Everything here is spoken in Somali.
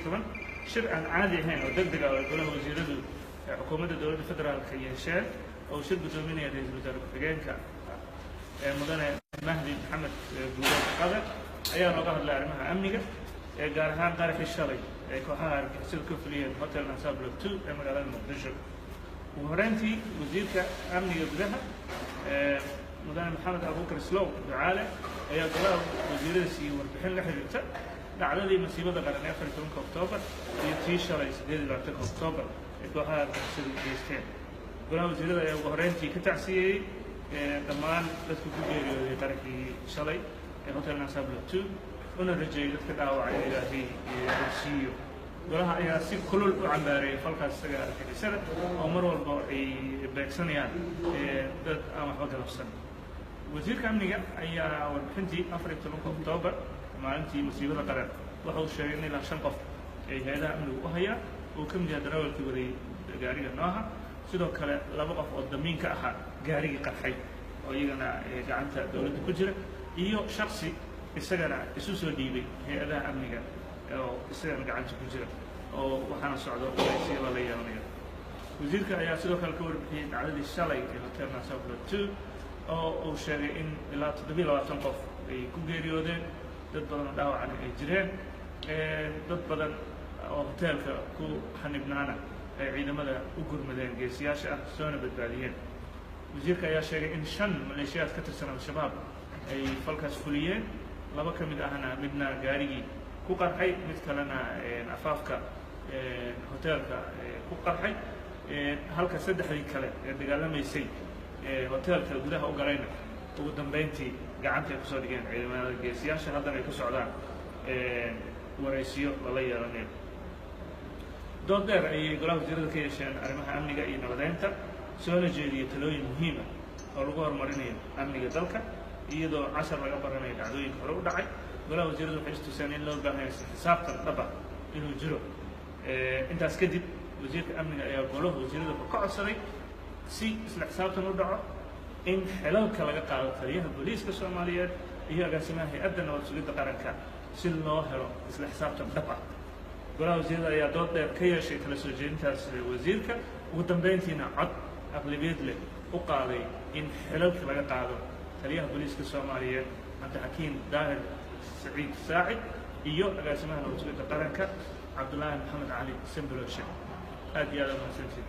toban shir aan caadi ahayn oo degdeg ah oo golaha wasiiradu xukuumadda dowladda federaalka yeesheen oo shir gudoominaya ra'iisul wasaare ku-xigeenka mudane mahdi maxamed guuleed qadar ayaa looga hadlay arrimaha amniga gaar ahaan qaraxii shalay ee kooxaha argagixisada ka fuliyeen hotel Nansablo 2 ee magaalada muqdisho ugu horreyntii wasiirka amniga gudaha mudane maxamed abuukar islow ducaale ayaa golaha wasiirada siiyey warbixin la xiriirta dhacdadii masiibada qaran ee 14 Oktoobar iyo tii shalay 28 Oktoobar ee kooxaha argagixisada geysteen golaha wasiirada ayaa ugu horreyntii ka tacsiyeeyey dhammaan dadka ku geeriyooday qaraxii shalay ee hotel Nansablo 2 una rajeeyay dadka dhaawacay ilaahay siiyo golaha ayaa si kulul u cambaareeyay falkaas isaga argagixisada oo mar walba ay beegsanayaan dad aan waxba galabsan wasiirka amniga ayaa warbixintii 14 Oktoobar maalintii masiibada qaran waxa uu sheegay in ilaa 5 qof ay hay'adaha amnigu u hayaan oo ka mid yahay darawalkii waday gaariga nooha sidoo kale 2 qof oo damiin ka ahaa gaarigii qarxay oo iyagana gacanta dowladda ku jira iyo shakhsi isagana isu soo dhiibay hay'adaha amniga oo isagana gacanta ku jira oo waxaana socdo si la yeelanayo wasiirka ayaa sidoo kale ka warbixiyay dhacdadii shalay ee hotel Nansablo 2 oo uu sheegay in ilaa 27 qof ay ku geeriyoodeen dad badan dhaawacan ay jireen dad badan oo hotelka ku xanibnaana ay ciidamada u gurmadeen geesiyaasha ah soona badbaadiyeen wasiirka ayaa sheegay in 5 maleeshiyaad ka tirsan al-shabaab ay falkaas fuliyeen 2 ka mid ahna midna gaarigii ku qarxay mid kalena afaafka hotelka ku qarxay halka 3 kale ee dagaalamaysay hotelka gudaha u galayna ugu dambeyntii gacanta ay kusoo dhigeen ciidamada geesiyaasha haddana ay ku socdaan waraysiyo lala yeelanayo dood dheer ayay golaha wasiirada ka yeesheen arrimaha amniga iyo nabadeynta soona jeediyay talooyin muhiim ah oo lagu horumarinayo amniga dalka iyadoo cashar laga baranayo dhacdooyinka hore u dhacay golaha wasiiradu waxay istuseen in loo baahan yahay xisaabtan dhab ah inuu jiro intaas kadib wasiirka amniga ayaa golaha wasiirada ka codsaday si isla xisaabtan u dhaco in xilalka laga qaado taliyaha booliiska Soomaaliyeed iyo agaasimaha hay'adda nabad sugidda qaranka si loo helo isla xisaabtan dhab ah golaha wasiirada ayaa dood dheer ka yeeshay kala soo jeedintaas wasiirka ugu dambeyntiina cod aqlabiyad leh u qaaday in xilalka laga qaado taliyaha booliiska Soomaaliyeed cabdixakiin daahir saciid saacid iyo agaasimaha nabad sugidda qaranka cabdullaahi maxamed cali sambalooshe aad iyo aad u mahadsantihiin